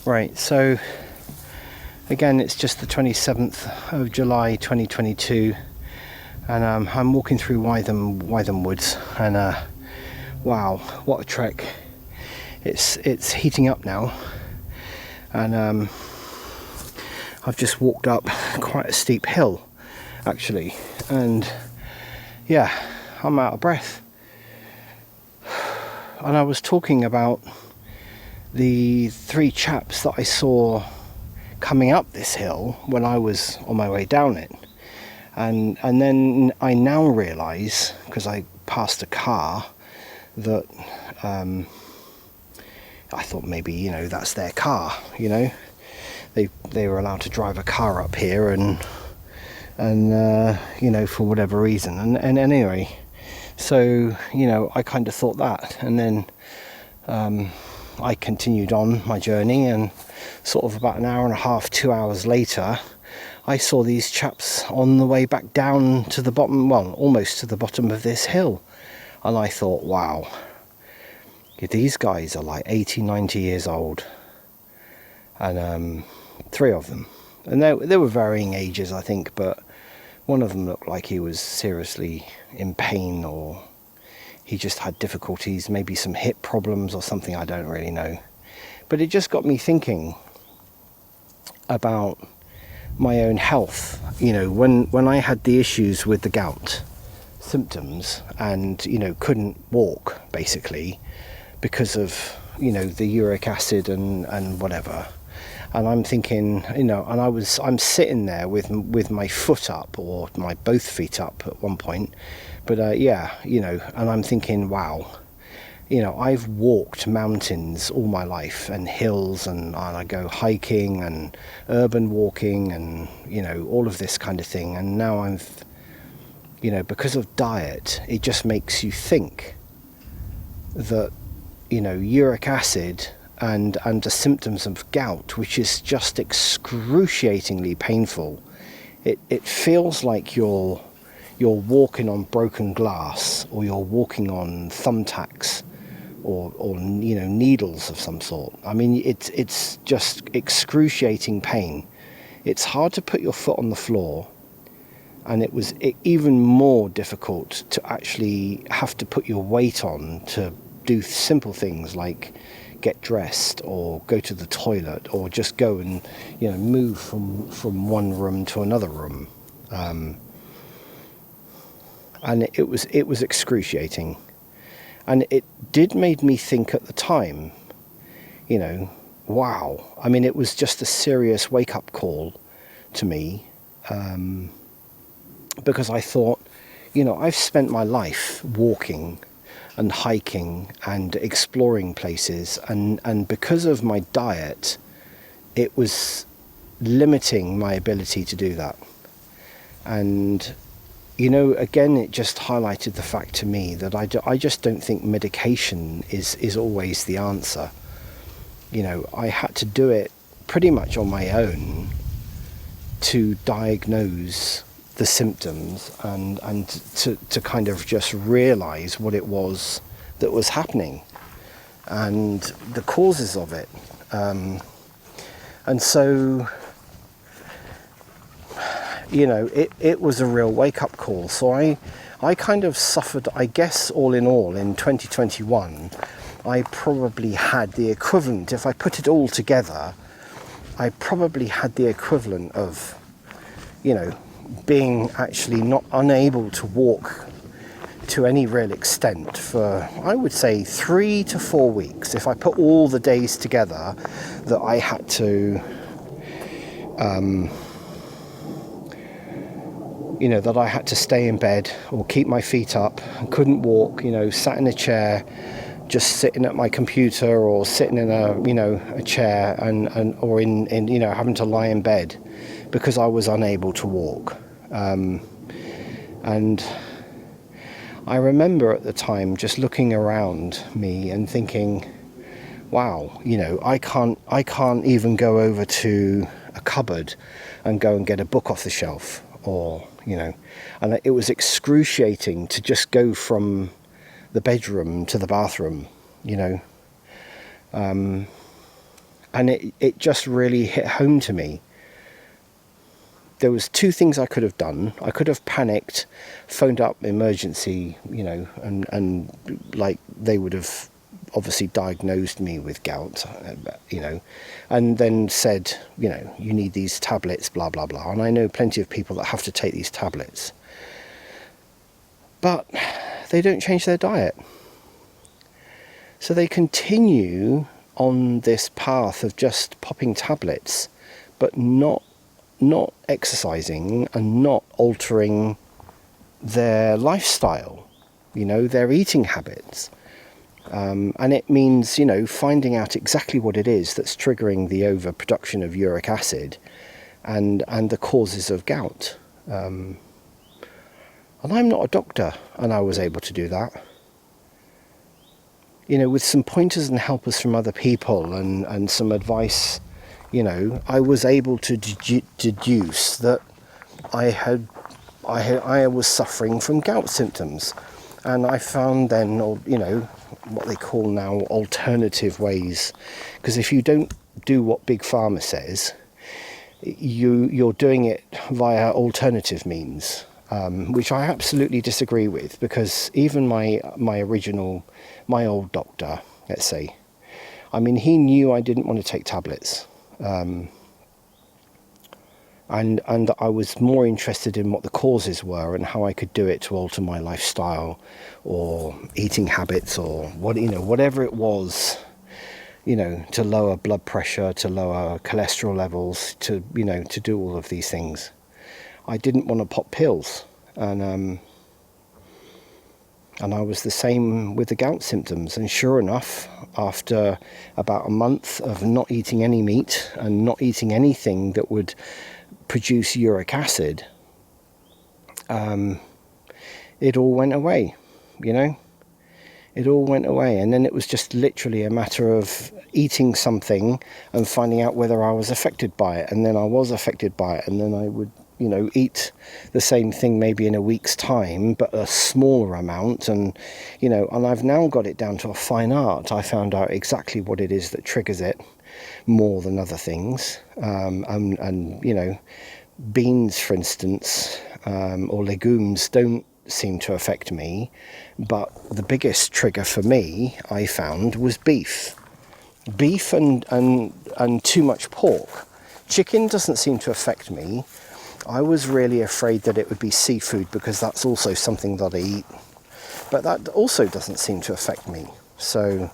Right, so again, it's just the 27th of July 2022, and I'm walking through Wytham Woods, and wow, what a trek. It's heating up now, and I've just walked up quite a steep hill, actually, and yeah, I'm out of breath. And I was talking about the 3 chaps that I saw coming up this hill when I was on my way down it, and then I now realise, because I passed a car, that I thought maybe that's their car. They were allowed to drive a car up here, and for whatever reason, and anyway, so I kind of thought that, and then I continued on my journey, and sort of about an hour and a half, 2 hours later, I saw these chaps on the way back down to the bottom, well, almost to the bottom of this hill, and I thought, wow, these guys are like 80, 90 years old, and 3 of them, and they were varying ages, I think, but one of them looked like he was seriously in pain, or he just had difficulties, maybe some hip problems or something, I don't really know. But it just got me thinking about my own health. When I had the issues with the gout symptoms, and couldn't walk basically because of the uric acid and whatever. And I'm thinking, and I'm sitting there with my foot up, or my both feet up at one point, but and I'm thinking, wow, I've walked mountains all my life, and hills, and I go hiking and urban walking, and all of this kind of thing, and now I've because of diet, it just makes you think that uric acid and the symptoms of gout, which is just excruciatingly painful. It feels like you're walking on broken glass, or you're walking on thumbtacks, or needles of some sort. I mean, it's just excruciating pain. It's hard to put your foot on the floor, and it was even more difficult to actually have to put your weight on to do simple things like get dressed, or go to the toilet, or just go and move from one room to another room, and it was excruciating, and it did made me think at the time, wow. I mean, it was just a serious wake-up call to me, because I thought, I've spent my life walking and hiking and exploring places, and because of my diet, it was limiting my ability to do that. And again, it just highlighted the fact to me that I just don't think medication is always the answer. I had to do it pretty much on my own to diagnose the symptoms, and to kind of just realize what it was that was happening, and the causes of it, and so it was a real wake-up call. So I kind of suffered, I guess, all in all, in 2021 I probably had the equivalent, if I put it all together, I probably had the equivalent of being actually not unable to walk to any real extent for, I would say, 3 to 4 weeks. If I put all the days together that I had to, that I had to stay in bed or keep my feet up, couldn't walk, sat in a chair, just sitting at my computer, or sitting in a chair, and or in having to lie in bed because I was unable to walk. And I remember at the time just looking around me and thinking, wow, I can't even go over to a cupboard and go and get a book off the shelf, or and it was excruciating to just go from the bedroom to the bathroom, And it just really hit home to me. There was two things I could have done. I could have panicked, phoned up emergency, and like they would have obviously diagnosed me with gout, and then said, you need these tablets, blah, blah, blah. And I know plenty of people that have to take these tablets. But they don't change their diet. So they continue on this path of just popping tablets, but not exercising and not altering their lifestyle, their eating habits. And it means, finding out exactly what it is that's triggering the overproduction of uric acid and the causes of gout. And I'm not a doctor, and I was able to do that. With some pointers and helpers from other people and some advice, I was able to deduce that I was suffering from gout symptoms. And I found then, what they call now alternative ways. Because if you don't do what Big Pharma says, you're doing it via alternative means, which I absolutely disagree with. Because even my old doctor, let's say, he knew I didn't want to take tablets. And that I was more interested in what the causes were and how I could do it to alter my lifestyle or eating habits or whatever it was, to lower blood pressure, to lower cholesterol levels, to do all of these things. I didn't want to pop pills, and I was the same with the gout symptoms. And sure enough, after about a month of not eating any meat and not eating anything that would produce uric acid, it all went away, It all went away. And then it was just literally a matter of eating something and finding out whether I was affected by it. And then I was affected by it. And then I would, eat the same thing maybe in a week's time, but a smaller amount. And, and I've now got it down to a fine art. I found out exactly what it is that triggers it more than other things. And beans, for instance, or legumes don't seem to affect me. But the biggest trigger for me, I found, was beef. Beef and too much pork. Chicken doesn't seem to affect me. I was really afraid that it would be seafood, because that's also something that I eat. But that also doesn't seem to affect me. So,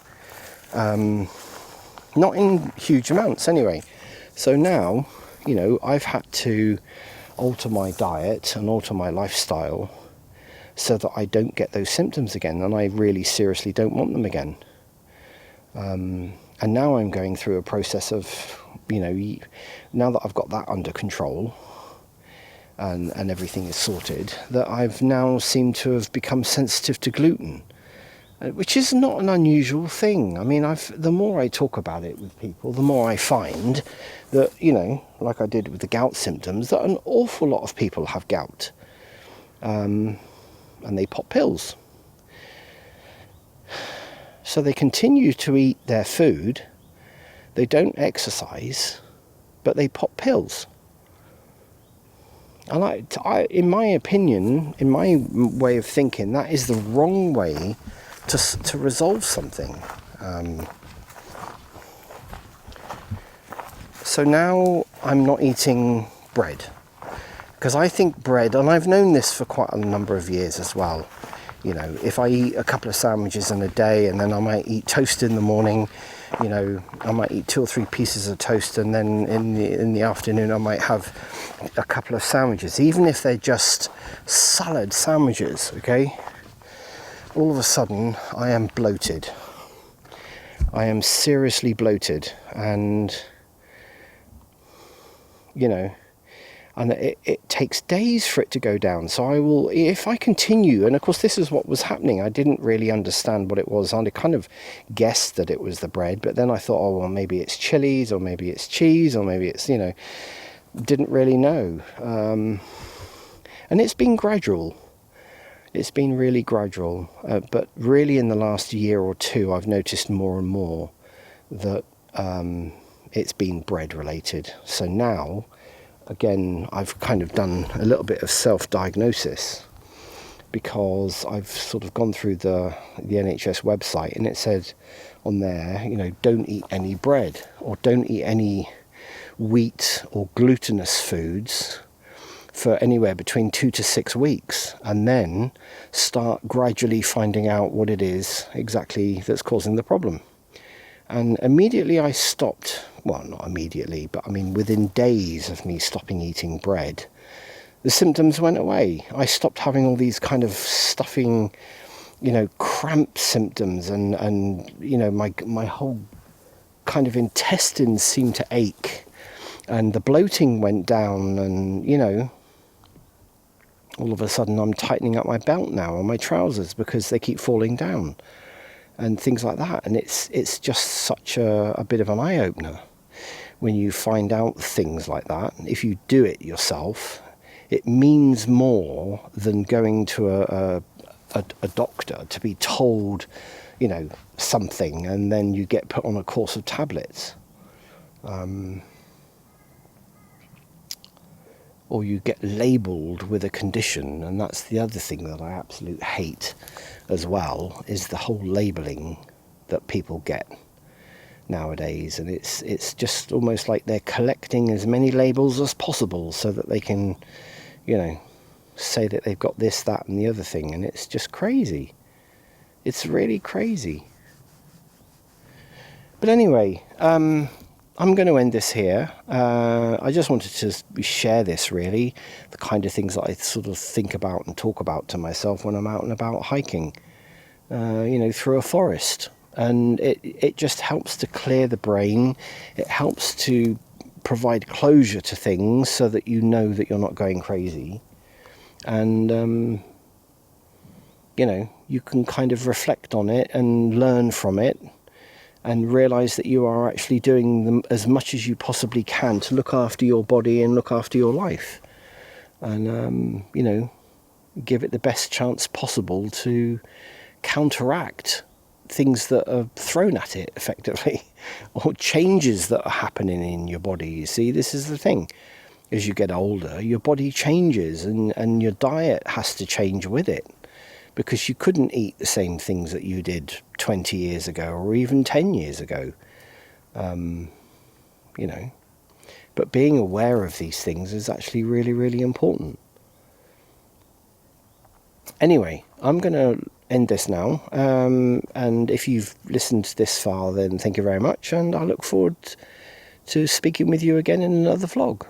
not in huge amounts anyway. So now, I've had to alter my diet and alter my lifestyle so that I don't get those symptoms again. And I really seriously don't want them again. And now I'm going through a process of, now that I've got that under control, and everything is sorted, that I've now seemed to have become sensitive to gluten, which is not an unusual thing. The more I talk about it with people, the more I find that, like I did with the gout symptoms, that an awful lot of people have gout, and they pop pills. So they continue to eat their food, they don't exercise, but they pop pills. And I, in my opinion, in my way of thinking, that is the wrong way to resolve something. So now I'm not eating bread, because I think bread, and I've known this for quite a number of years as well. If I eat a couple of sandwiches in a day, and then I might eat toast in the morning, I might eat 2 or 3 pieces of toast, and then in the afternoon I might have a couple of sandwiches, even if they're just salad sandwiches, okay? All of a sudden I am bloated. I am seriously bloated, and and it takes days for it to go down. So I will, if I continue, and of course this is what was happening, I didn't really understand what it was. I kind of guessed that it was the bread, but then I thought, oh, well, maybe it's chilies, or maybe it's cheese, or maybe it's, didn't really know. And it's been gradual. It's been really gradual. But really in the last year or two, I've noticed more and more that, it's been bread related. So now, again, I've kind of done a little bit of self-diagnosis, because I've sort of gone through the NHS website, and it said on there, don't eat any bread, or don't eat any wheat or glutinous foods for anywhere between 2 to 6 weeks, and then start gradually finding out what it is exactly that's causing the problem. And immediately I stopped, well, not immediately, but I mean within days of me stopping eating bread, the symptoms went away. I stopped having all these kind of stuffing, cramp symptoms, and my whole kind of intestines seemed to ache, and the bloating went down, and all of a sudden I'm tightening up my belt now on my trousers because they keep falling down and things like that. And it's just such a bit of an eye-opener when you find out things like that. If you do it yourself, it means more than going to a doctor to be told, something, and then you get put on a course of tablets. Or you get labelled with a condition, and that's the other thing that I absolutely hate as well, is the whole labelling that people get nowadays. And it's just almost like they're collecting as many labels as possible so that they can, say that they've got this, that and the other thing, and it's just crazy. It's really crazy. But anyway, I'm going to end this here. I just wanted to share this, really, the kind of things that I sort of think about and talk about to myself when I'm out and about hiking, through a forest. And it just helps to clear the brain. It helps to provide closure to things so that you know that you're not going crazy. And, you can kind of reflect on it and learn from it, and realise that you are actually doing as much as you possibly can to look after your body and look after your life. And, give it the best chance possible to counteract things that are thrown at it, effectively, or changes that are happening in your body. You see, this is the thing. As you get older, your body changes, and your diet has to change with it, because you couldn't eat the same things that you did 20 years ago or even 10 years ago. But being aware of these things is actually really, really important. Anyway, I'm going to end this now. And if you've listened this far, then thank you very much. And I look forward to speaking with you again in another vlog.